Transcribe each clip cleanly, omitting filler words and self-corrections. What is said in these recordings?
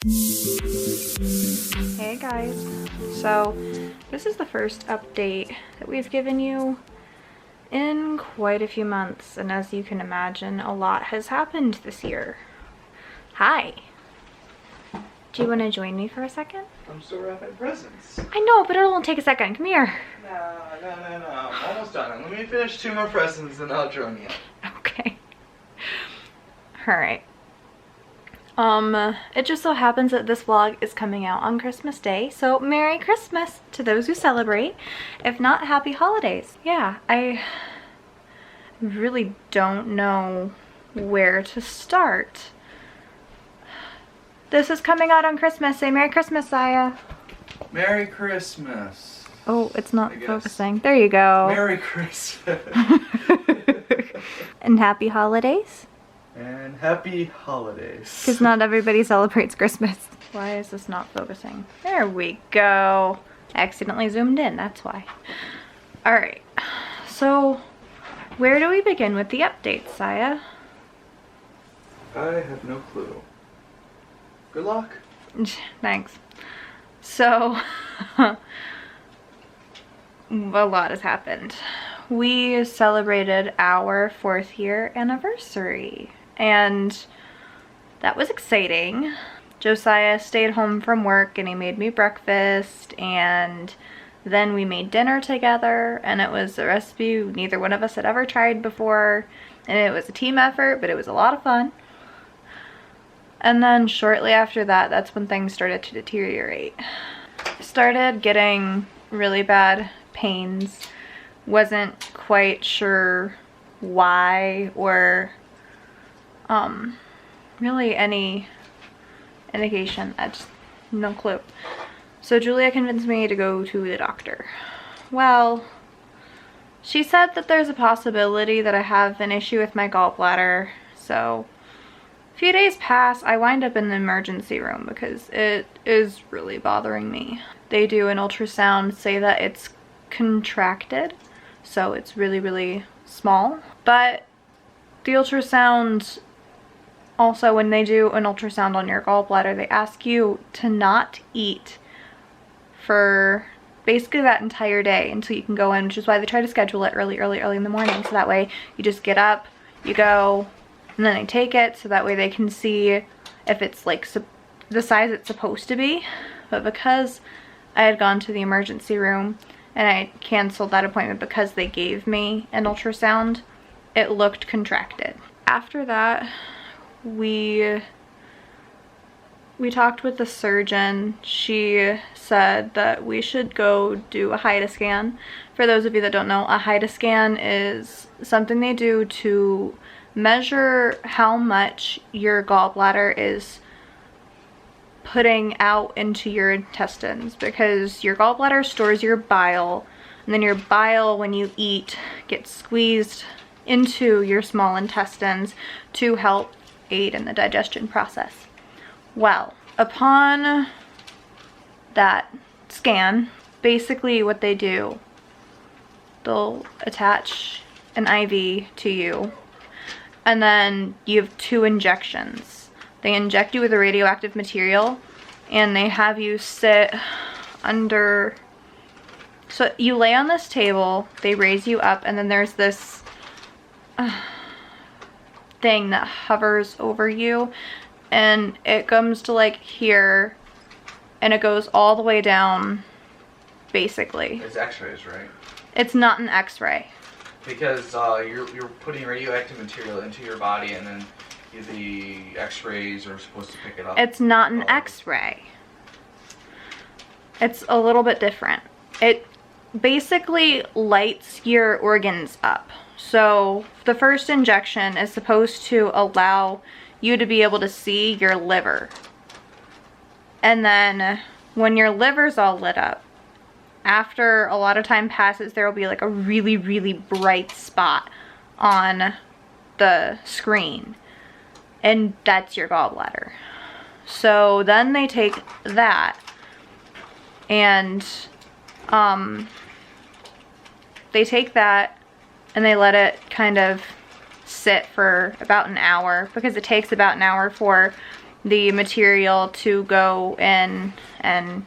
Hey guys, so this is the first update that we've given you in quite a few months, and as you can imagine, a lot has happened this year. Hi. Do you want to join me for a second? I'm still wrapping presents. I know, but it'll only take a second. Come here. No. I'm almost done. Let me finish 2 more presents and I'll join you. Okay. Alright. It just so happens that this vlog is coming out on Christmas Day, so Merry Christmas to those who celebrate. If not, Happy Holidays. Yeah, I really don't know where to start. This is coming out on Christmas. Say Merry Christmas, Saya. Merry Christmas. Oh, it's not focusing. There you go. Merry Christmas. And Happy Holidays. And Happy Holidays. Because not everybody celebrates Christmas. Why is this not focusing? There we go. I accidentally zoomed in, that's why. Alright, so where do we begin with the updates, Saya? I have no clue. Good luck. Thanks. So, a lot has happened. We celebrated our 4th year anniversary, and that was exciting. Josiah stayed home from work and he made me breakfast, and then we made dinner together, and it was a recipe neither one of us had ever tried before, and it was a team effort, but it was a lot of fun. And then shortly after that, that's when things started to deteriorate. I started getting really bad pains. Wasn't quite sure why or really any indication. I just no clue. So Julia convinced me to go to the doctor. Well, she said that there's a possibility that I have an issue with my gallbladder. So a few days pass, I wind up in the emergency room because it is really bothering me. They do an ultrasound, say that it's contracted, so it's really small. But the ultrasound, also when they do an ultrasound on your gallbladder, they ask you to not eat for basically that entire day until you can go in, which is why they try to schedule it early in the morning, so that way you just get up, you go, and then they take it so that way they can see if it's like the size it's supposed to be. But because I had gone to the emergency room and I canceled that appointment because they gave me an ultrasound, it looked contracted. After that, we talked with the surgeon. She said that we should go do a HIDA scan. For those of you that don't know, a HIDA scan is something they do to measure how much your gallbladder is putting out into your intestines, because your gallbladder stores your bile, and then your bile, when you eat, gets squeezed into your small intestines to help aid in the digestion process. Well, upon that scan, basically what they do, they'll attach an IV to you, and then you have 2 injections. They inject you with a radioactive material, and they have you sit under, so you lay on this table, they raise you up, and then there's this thing that hovers over you, and it comes to like here, and it goes all the way down, basically. It's x-rays, right? It's not an x-ray. Because you're putting radioactive material into your body, and then the x-rays are supposed to pick it up. It's not an x-ray. It's a little bit different. It basically lights your organs up. So the first injection is supposed to allow you to be able to see your liver. And then when your liver's all lit up, after a lot of time passes, there will be like a really bright spot on the screen, and that's your gallbladder. So then they take that and they let it kind of sit for about an hour, because it takes about an hour for the material to go in and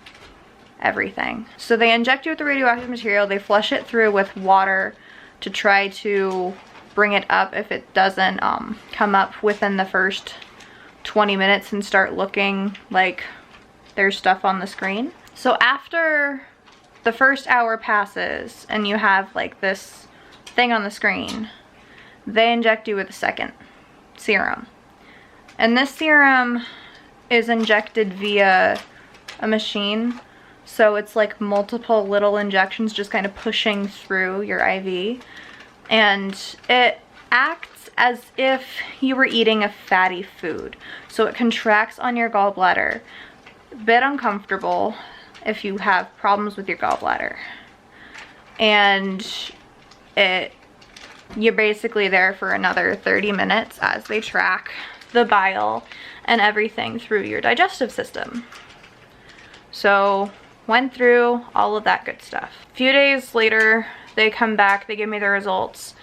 everything. So they inject you with the radioactive material, they flush it through with water to try to bring it up if it doesn't come up within the first 20 minutes and start looking like there's stuff on the screen. So after the first hour passes and you have like this thing on the screen, they inject you with a second serum. And this serum is injected via a machine. So it's like multiple little injections just kind of pushing through your IV. And it acts as if you were eating a fatty food. So it contracts on your gallbladder. A bit uncomfortable if you have problems with your gallbladder. And you're basically there for another 30 minutes as they track the bile and everything through your digestive system. So went through all of that good stuff. A few days later, they come back, they give me the results,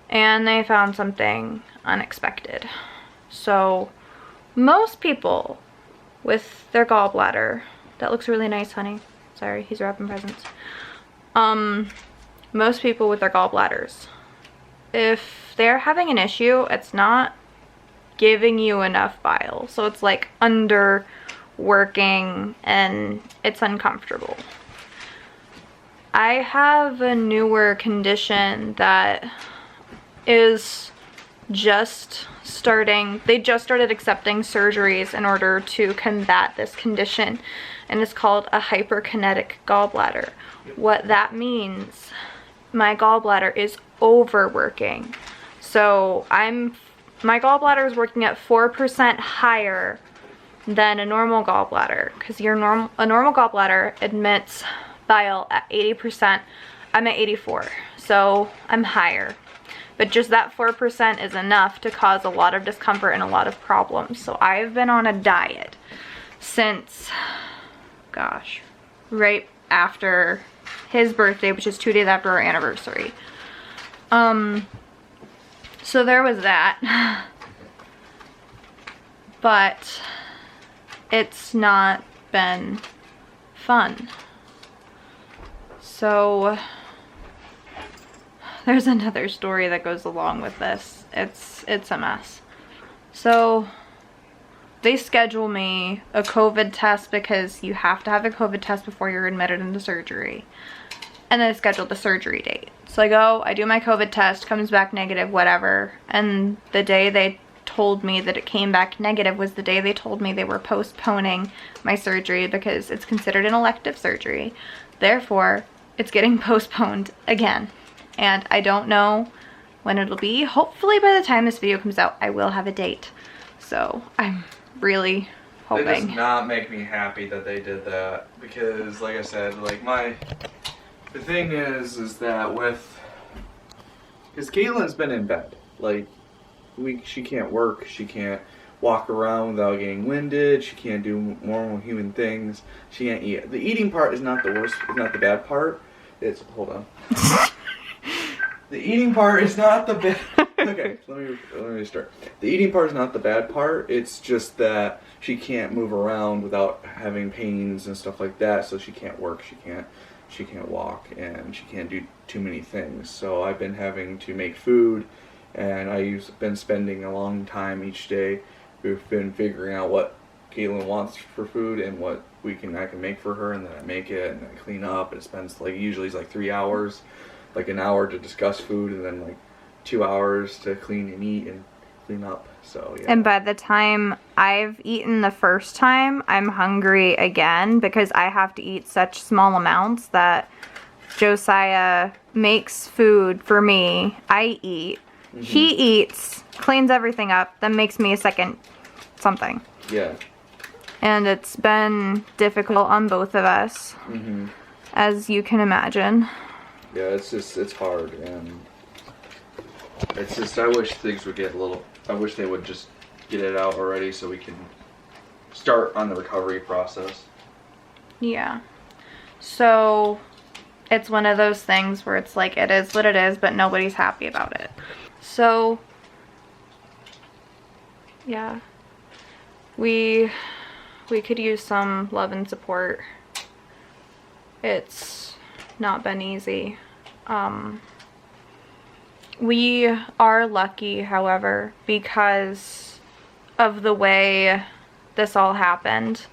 and they found something unexpected. So most people with their gallbladder, that looks really nice, honey. Sorry, he's wrapping presents. Most people with their gallbladders, if they're having an issue, it's not giving you enough bile. So it's like underworking and it's uncomfortable. I have a newer condition that is just starting, they just started accepting surgeries in order to combat this condition, and it's called a hyperkinetic gallbladder. What that means, my gallbladder is overworking. So my gallbladder is working at 4% higher than a normal gallbladder, because a normal gallbladder admits bile at 80%. I'm at 84, so I'm higher. But just that 4% is enough to cause a lot of discomfort and a lot of problems. So I've been on a diet since, gosh, right after his birthday, which is 2 days after our anniversary. So there was that. But it's not been fun. So there's another story that goes along with this. It's a mess. So they schedule me a COVID test because you have to have a COVID test before you're admitted into surgery. And then they schedule the surgery date. So I go, I do my COVID test, comes back negative, whatever. And the day they told me that it came back negative was the day they told me they were postponing my surgery because it's considered an elective surgery. Therefore, it's getting postponed again. And I don't know when it'll be. Hopefully by the time this video comes out, I will have a date. So I'm really hoping. It does not make me happy that they did that, because like I said, like the thing is that because Caitlin's been in bed. Like, she can't work, she can't walk around without getting winded, she can't do normal human things, she can't eat. The eating part is not the worst, it's not the bad part. It's, hold on. The eating part is not the bad. Okay, let me start. The eating part is not the bad part. It's just that she can't move around without having pains and stuff like that. So she can't work. She can't walk, and she can't do too many things. So I've been having to make food, and I've been spending a long time each day. We've been figuring out what Caitlin wants for food and what I can make for her, and then I make it and I clean up. It spends usually it's 3 hours. Like an hour to discuss food, and then 2 hours to clean and eat and clean up. So yeah. And by the time I've eaten the first time, I'm hungry again because I have to eat such small amounts that Josiah makes food for me. I eat. Mm-hmm. He eats, cleans everything up, then makes me a second something. Yeah. And it's been difficult on both of us, as you can imagine. Yeah, it's hard, and it's just, I wish things would get I wish they would just get it out already so we can start on the recovery process. Yeah. So, it's one of those things where it's like, it is what it is, but nobody's happy about it. So, yeah. we could use some love and support. It's not been easy. We are lucky, however, because of the way this all happened.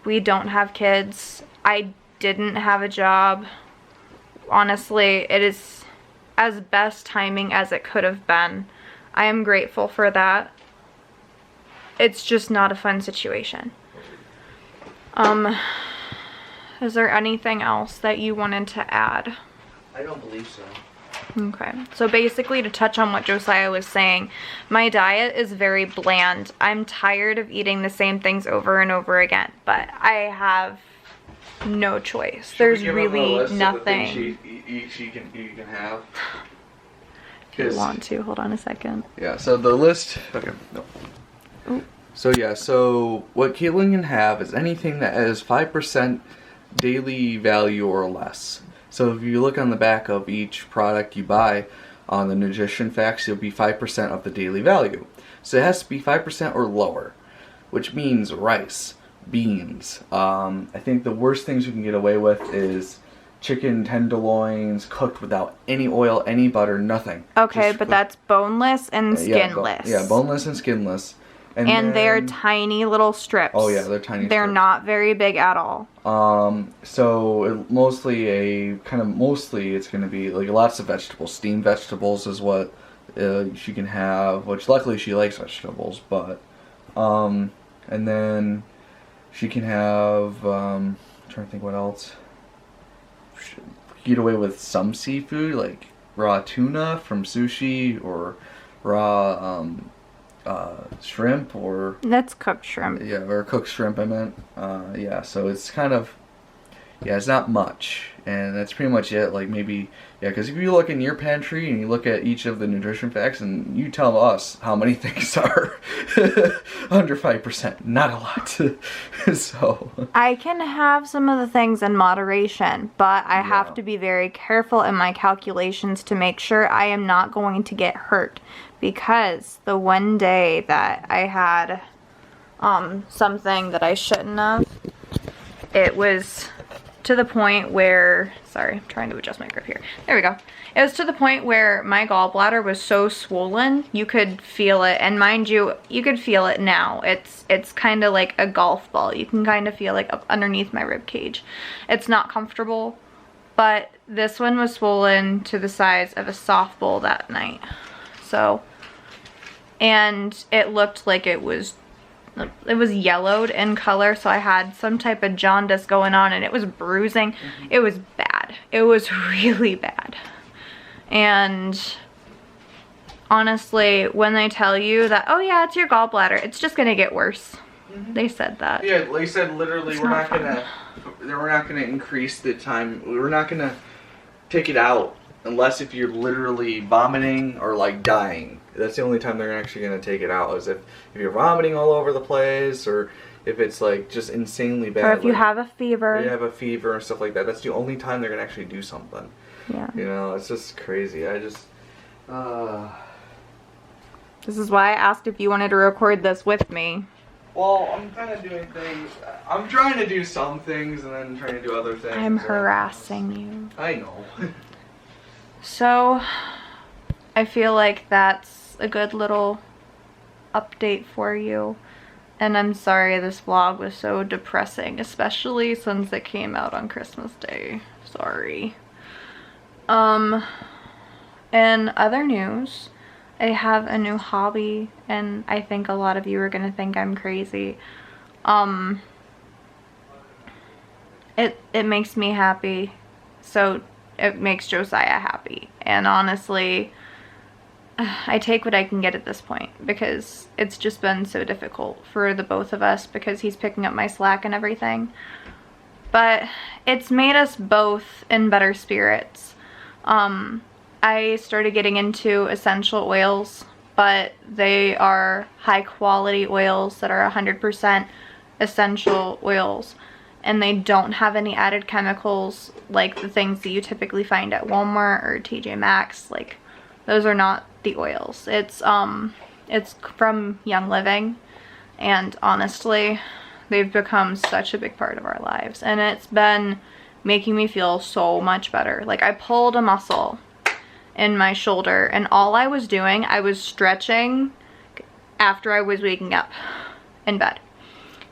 We don't have kids. I didn't have a job. Honestly, it is as best timing as it could have been. I am grateful for that. It's just not a fun situation. Is there anything else that you wanted to add? I don't believe so. Okay, so basically, to touch on what Josiah was saying, my diet is very bland. I'm tired of eating the same things over and over again, but I have no choice. There's really nothing. You can have. If you want to, hold on a second. Yeah, so the list. Okay, no. Ooh. So yeah, so what Caitlin can have is anything that has 5% daily value or less. So if you look on the back of each product you buy on the nutrition facts, it'll be 5% of the daily value. So it has to be 5% or lower, which means rice, beans. I think the worst things you can get away with is chicken tenderloins cooked without any oil, any butter, nothing. Okay, but that's boneless and skinless. Yeah, boneless and skinless. And they're tiny little strips. Oh yeah, they're tiny. They're strips. not very big at all. So mostly it's going to be like lots of vegetables. Steamed vegetables is what she can have, which luckily she likes vegetables. But and then she can have. I'm trying to think what else. Get away with some seafood like raw tuna from sushi or raw. Shrimp or that's cooked shrimp. Yeah, or cooked shrimp I meant. Yeah, so it's kind of, yeah, it's not much, and that's pretty much it. Like maybe, yeah, because if you look in your pantry and you look at each of the nutrition facts and you tell us how many things are under 5%, not a lot. So I can have some of the things in moderation, but I have to be very careful in my calculations to make sure I am not going to get hurt. Because the one day that I had something that I shouldn't have, it was to the point where, sorry, I'm trying to adjust my grip here. There we go. It was to the point where my gallbladder was so swollen, you could feel it. And mind you, you could feel it now. It's kind of like a golf ball. You can kind of feel like up underneath my rib cage. It's not comfortable, but this one was swollen to the size of a softball that night. So, and it looked like it was yellowed in color, so I had some type of jaundice going on, and it was bruising. It was bad. It was really bad. And honestly, when they tell you that, oh yeah, it's your gallbladder, it's just gonna get worse. They said that. Yeah, they said literally we're not gonna increase the time. We're not gonna take it out unless if you're literally vomiting or like dying. That's the only time they're actually going to take it out, is if you're vomiting all over the place, or if it's like just insanely bad. Or if you like, have a fever. You have a fever and stuff like that. That's the only time they're going to actually do something. Yeah. You know, it's just crazy. I just, This is why I asked if you wanted to record this with me. well, I'm kind of doing things. I'm trying to do some things and then trying to do other things. I'm harassing you. I know. So, I feel like that's a good little update for you. And I'm sorry this vlog was so depressing, especially since it came out on Christmas Day. Sorry. In other news, I have a new hobby, and I think a lot of you are gonna think I'm crazy. It makes me happy, so it makes Josiah happy. And honestly, I take what I can get at this point, because it's just been so difficult for the both of us, because he's picking up my slack and everything. But it's made us both in better spirits. I started getting into essential oils, but they are high quality oils that are 100% essential oils, and they don't have any added chemicals like the things that you typically find at Walmart or TJ Maxx. Like, those are not the oils. It's from Young Living, And honestly, they've become such a big part of our lives. And it's been making me feel so much better. Like, I pulled a muscle in my shoulder, and all I was doing, I was stretching after I was waking up in bed.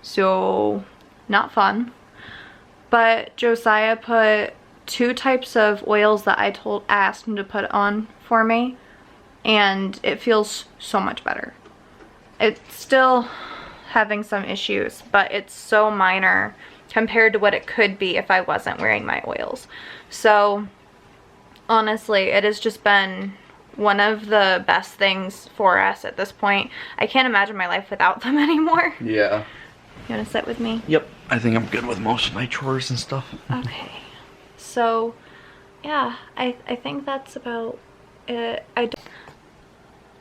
So, not fun. But Josiah put 2 types of oils that I asked him to put on for me, and it feels so much better. It's still having some issues, but it's so minor compared to what it could be if I wasn't wearing my oils. So honestly, it has just been one of the best things for us at this point. I can't imagine my life without them anymore. Yeah. You want to sit with me? Yep. I think I'm good with most of my chores and stuff. Okay. So, yeah, I think that's about it.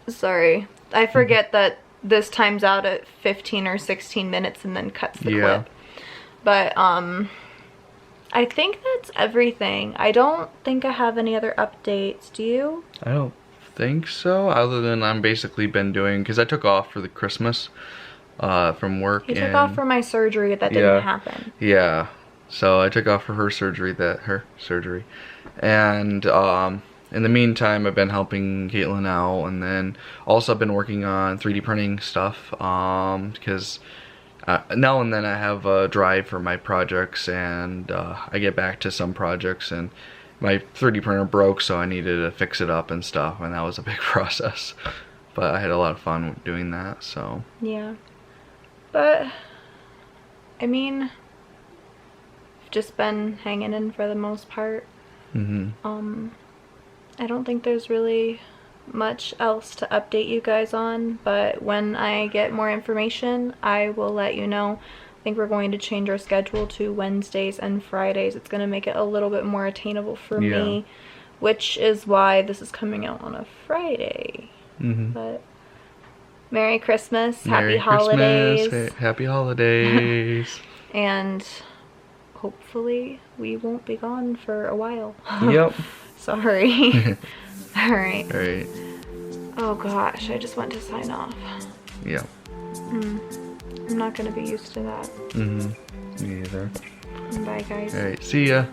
Sorry. I forget that this times out at 15 or 16 minutes and then cuts the clip. But, I think that's everything. I don't think I have any other updates. Do you? I don't think so, other than I'm basically been doing, because I took off for the Christmas from work. You took off for my surgery that didn't happen. Yeah, so I took off for her surgery, and in the meantime I've been helping Caitlin out, and then also I've been working on 3D printing stuff, because now and then I have a drive for my projects, and I get back to some projects, and my 3D printer broke, so I needed to fix it up and stuff, and that was a big process. But I had a lot of fun doing that, so. Yeah. But, I mean, I've just been hanging in for the most part. Mm-hmm. I don't think there's really much else to update you guys on, but when I get more information, I will let you know. I think we're going to change our schedule to Wednesdays and Fridays. It's going to make it a little bit more attainable for me, which is why this is coming out on a Friday. But Merry Christmas, Happy Holidays. Happy Holidays. And hopefully we won't be gone for a while. Yep. Sorry. Alright. Alright. Oh gosh, I just want to sign off. Yeah. I'm not gonna be used to that. Me either. Bye guys. Alright, see ya.